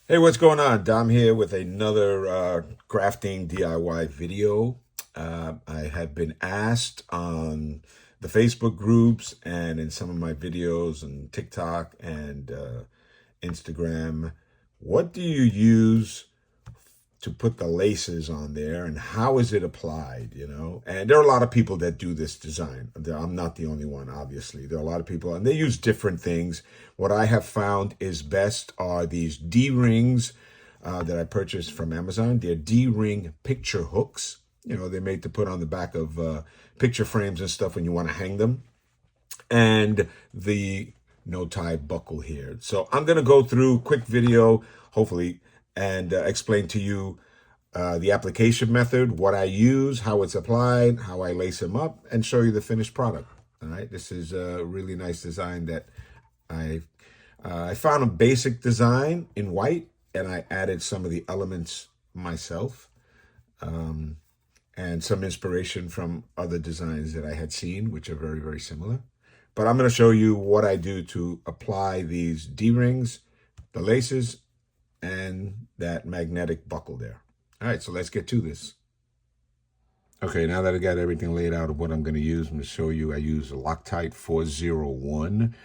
Hey, what's going on? Dom here with another crafting DIY video. I have been asked on the Facebook groups and in some of my videos on TikTok and Instagram, what do you use to put the laces on there and how is it applied, And there are a lot of people that do this design. I'm not the only one, obviously. There are a lot of people and they use different things. What I have found is best are these D-rings that I purchased from Amazon. They're D-ring picture hooks. They're made to put on the back of picture frames and stuff when you want to hang them. And the no tie buckle here. So I'm going to go through quick video, hopefully, and explain to you the application method, what I use, how it's applied, how I lace them up, and show you the finished product. All right, this is a really nice design that I I found a basic design in white, and I added some of the elements myself, and some inspiration from other designs that I had seen, which are very, very similar. But I'm going to show you what I do to apply these D-rings, the laces, and that magnetic buckle there. All right, so let's get to this. Okay, now that I got everything laid out of what I'm going to use, I'm going to show you I use Loctite 401.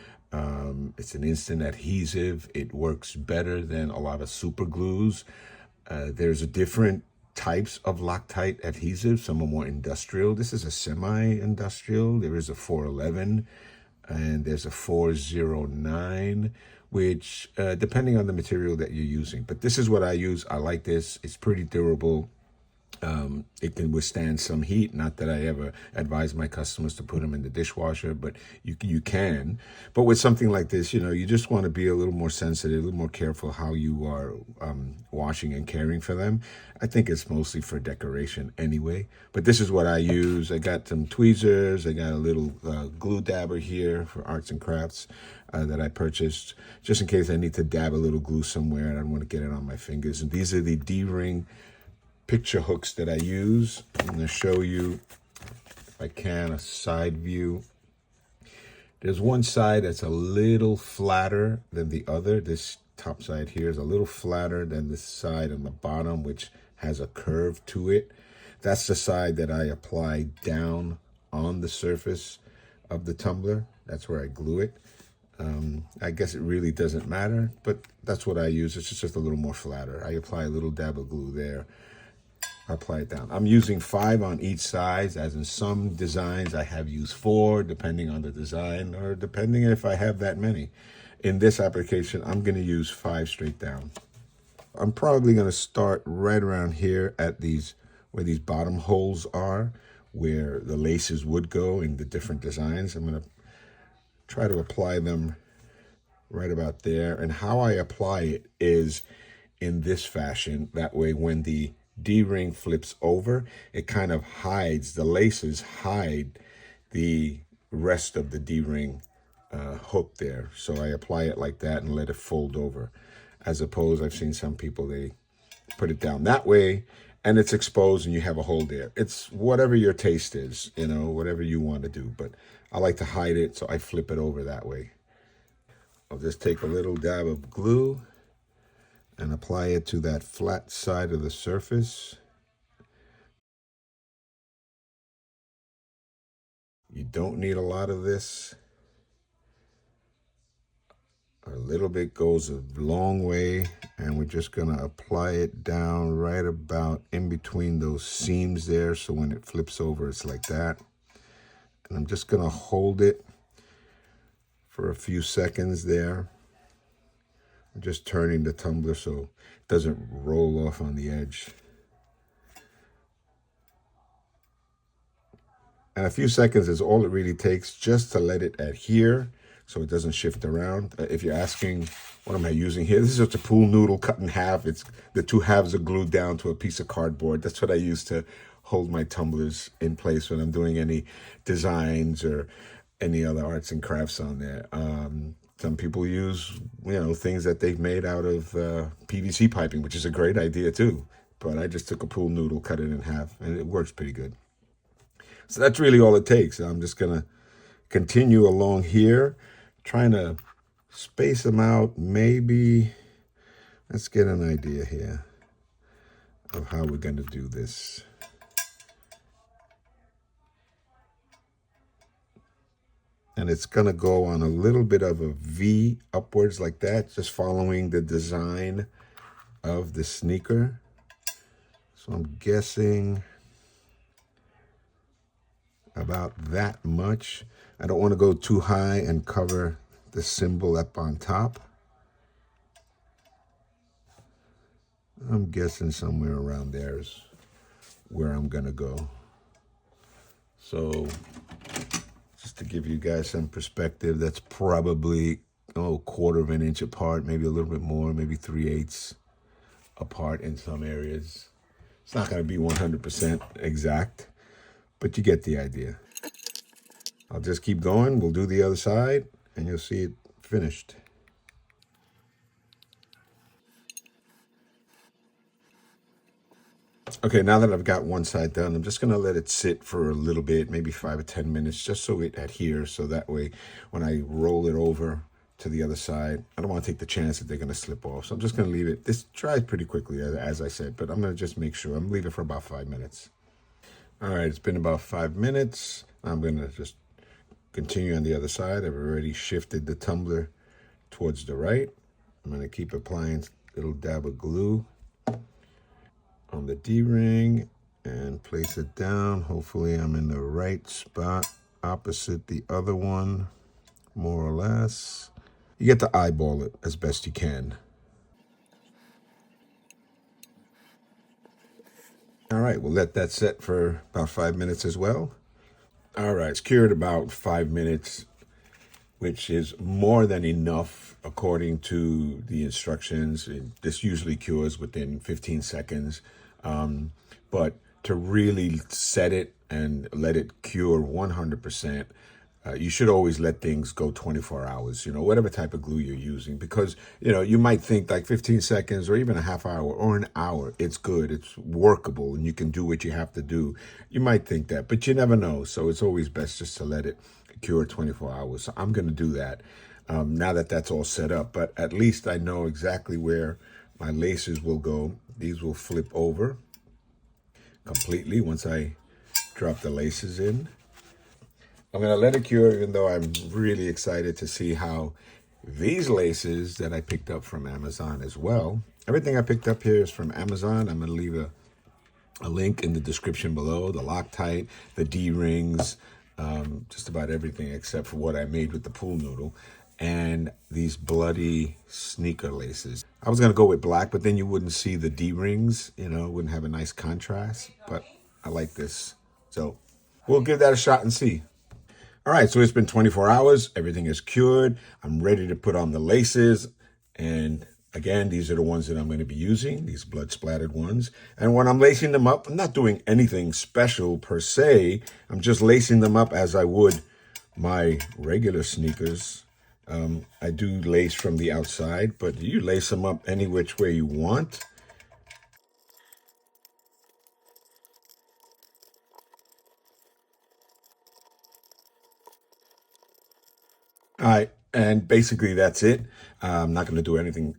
It's an instant adhesive. It works better than a lot of super glues. There's a different types of Loctite adhesive. Some are more industrial. This is a semi-industrial. There is a 411 and there's a 409, which depending on the material that you're using. But this is what I use. I like this. It's pretty durable. It can withstand some heat. Not that I ever advise my customers to put them in the dishwasher, but you can. But with something like this, you just want to be a little more sensitive, a little more careful how you are washing and caring for them. I think it's mostly for decoration anyway. But this is what I use. I got some tweezers. I got a little glue dabber here for arts and crafts that I purchased just in case I need to dab a little glue somewhere and I don't want to get it on my fingers. And these are the D-ring picture hooks that I use. I'm going to show you, if I can, a side view. There's one side that's a little flatter than the other. This top side here is a little flatter than this side on the bottom, which has a curve to it. That's the side that I apply down on the surface of the tumbler. That's where I glue it. I guess it really doesn't matter, but that's what I use. It's just a little more flatter. I apply a little dab of glue there. I apply it down. I'm using 5 on each side, as in some designs I have used 4, depending on the design, or depending if I have that many. In this application, I'm going to use 5 straight down. I'm probably going to start right around here at where these bottom holes are, where the laces would go in the different designs. I'm going to try to apply them right about there. And how I apply it is in this fashion. That way, when the D-ring flips over, it kind of hides, the laces hide the rest of the D-ring hook there. So I apply it like that and let it fold over. As opposed, I've seen some people, they put it down that way and it's exposed and you have a hole there. It's whatever your taste is, whatever you want to do. But I like to hide it, so I flip it over that way. I'll just take a little dab of glue and apply it to that flat side of the surface. You don't need a lot of this. A little bit goes a long way, and we're just gonna apply it down right about in between those seams there, so when it flips over, it's like that. And I'm just gonna hold it for a few seconds there. I'm just turning the tumbler so it doesn't roll off on the edge. And a few seconds is all it really takes just to let it adhere so it doesn't shift around. If you're asking, what am I using here? This is just a pool noodle cut in half. It's the 2 halves are glued down to a piece of cardboard. That's what I use to hold my tumblers in place when I'm doing any designs or any other arts and crafts on there. Some people use, things that they've made out of PVC piping, which is a great idea too. But I just took a pool noodle, cut it in half, and it works pretty good. So that's really all it takes. I'm just going to continue along here, trying to space them out maybe Let's get an idea here of how we're going to do this. And it's going to go on a little bit of a V upwards like that, just following the design of the sneaker. So I'm guessing about that much. I don't want to go too high and cover the symbol up on top. I'm guessing somewhere around there is where I'm going to go. So just to give you guys some perspective, that's probably a quarter of an inch apart, maybe a little bit more, maybe 3/8 apart in some areas. It's not going to be 100% exact, but you get the idea. I'll just keep going. We'll do the other side, and you'll see it finished. Okay, now that I've got one side done, I'm just going to let it sit for a little bit, maybe 5 or 10 minutes, just so it adheres. So that way, when I roll it over to the other side, I don't want to take the chance that they're going to slip off. So I'm just going to leave it. This dries pretty quickly, as I said, but I'm going to just make sure. I'm leaving it for about 5 minutes. All right, it's been about 5 minutes. I'm going to just continue on the other side. I've already shifted the tumbler towards the right. I'm going to keep applying a little dab of glue on the D-ring and place it down. Hopefully I'm in the right spot opposite the other one, more or less. You get to eyeball it as best you can. All right, we'll let that set for about 5 minutes as well. All right, it's cured about 5 minutes, which is more than enough according to the instructions. This usually cures within 15 seconds. But to really set it and let it cure 100%, you should always let things go 24 hours, whatever type of glue you're using, because, you might think like 15 seconds or even a half hour or an hour, it's good, it's workable, and you can do what you have to do. You might think that, but you never know. So it's always best just to let it cure 24 hours. So I'm going to do that now that that's all set up, but at least I know exactly where my laces will go. These will flip over completely once I drop the laces in. I'm going to let it cure, even though I'm really excited to see how these laces that I picked up from Amazon as well. Everything I picked up here is from Amazon. I'm going to leave a link in the description below. The Loctite, the D-rings, just about everything except for what I made with the pool noodle, and these bloody sneaker laces. I was going to go with black, but then you wouldn't see the D-rings, wouldn't have a nice contrast, but I like this. So we'll give that a shot and see. All right, so it's been 24 hours. Everything is cured. I'm ready to put on the laces. And again, these are the ones that I'm going to be using, these blood splattered ones. And when I'm lacing them up, I'm not doing anything special per se. I'm just lacing them up as I would my regular sneakers. I do lace from the outside, but you lace them up any which way you want. All right, and basically that's it. I'm not going to do anything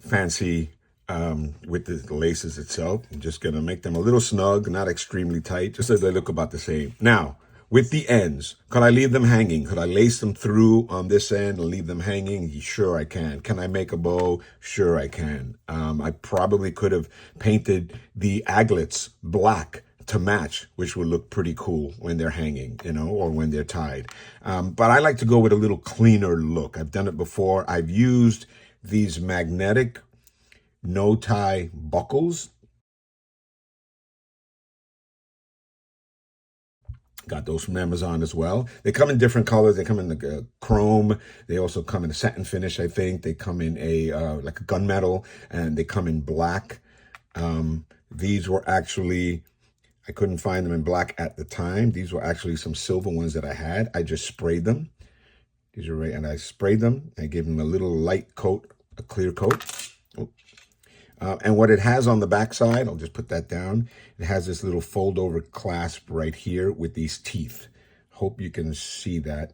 fancy with the laces itself. I'm just going to make them a little snug, not extremely tight, just so they look about the same. Now, with the ends, could I leave them hanging? Could I lace them through on this end and leave them hanging? Sure, I can. Can I make a bow? Sure, I can. I probably could have painted the aglets black to match, which would look pretty cool when they're hanging, or when they're tied. But I like to go with a little cleaner look. I've done it before. I've used these magnetic no-tie buckles. Got those from Amazon as well. They come in different colors. They come in the chrome. They also come in a satin finish, I think. They come in a like a gunmetal, and they come in black. These were actually, I couldn't find them in black at the time. These were actually some silver ones that I had. I just sprayed them. These are right, and I sprayed them. I gave them a little light coat, a clear coat. And what it has on the back side, I'll just put that down. It has this little fold over clasp right here with these teeth. Hope you can see that.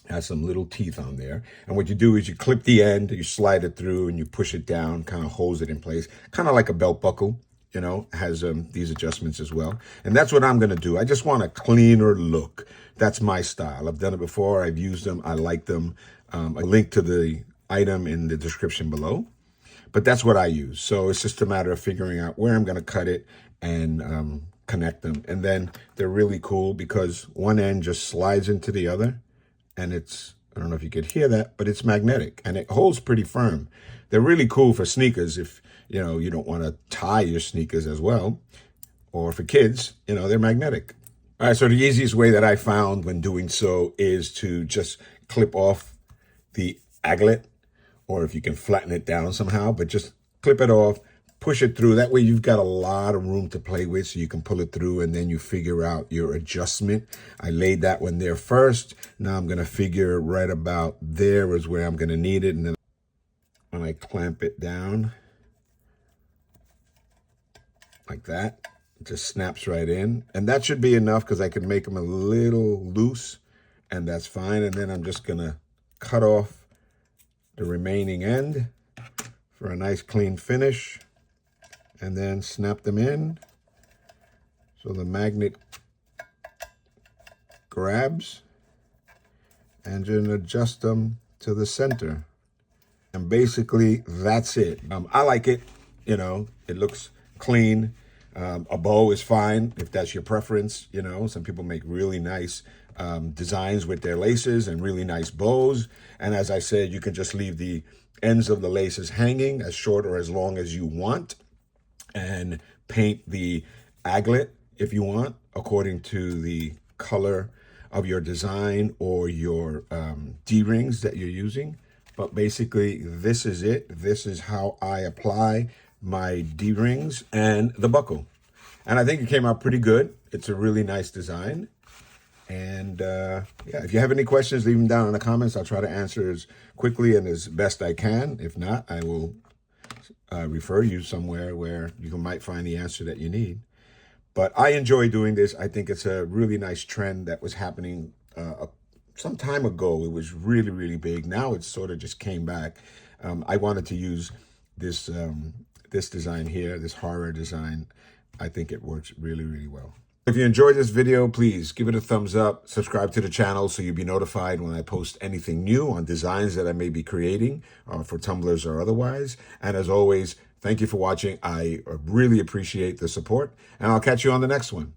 Has some little teeth on there. And what you do is you clip the end, you slide it through, and you push it down, kind of holds it in place, kind of like a belt buckle. Has these adjustments as well. And that's what I'm going to do. I just want a cleaner look. That's my style. I've done it before. I've used them. I like them. A link to the item in the description below. But that's what I use. So it's just a matter of figuring out where I'm going to cut it and connect them. And then they're really cool because one end just slides into the other. And I don't know if you could hear that, but it's magnetic and it holds pretty firm. They're really cool for sneakers if, you don't want to tie your sneakers as well. Or for kids, they're magnetic. All right, so the easiest way that I found when doing so is to just clip off the aglet, or if you can flatten it down somehow, but just clip it off, push it through. That way you've got a lot of room to play with, so you can pull it through and then you figure out your adjustment. I laid that one there first. Now I'm going to figure right about there is where I'm going to need it. And then when I clamp it down like that, it just snaps right in. And that should be enough because I can make them a little loose, and that's fine. And then I'm just going to cut off the remaining end for a nice clean finish. And then snap them in so the magnet grabs, and then adjust them to the center. And basically that's it. I like it. It looks clean. A bow is fine if that's your preference. Some people make really nice designs with their laces and really nice bows. And as I said, you can just leave the ends of the laces hanging as short or as long as you want, and paint the aglet if you want, according to the color of your design or your D-rings that you're using. But basically, this is it. This is how I apply my D-rings and the buckle. And I think it came out pretty good. It's a really nice design. And yeah, if you have any questions, leave them down in the comments. I'll try to answer as quickly and as best I can. If not, I will refer you somewhere where you might find the answer that you need. But I enjoy doing this. I think it's a really nice trend that was happening some time ago. It was really, really big. Now it's sort of just came back. I wanted to use this this design here, this horror design. I think it works really, really well. If you enjoyed this video, please give it a thumbs up, subscribe to the channel so you'll be notified when I post anything new on designs that I may be creating for tumblers or otherwise. And as always, thank you for watching. I really appreciate the support, and I'll catch you on the next one.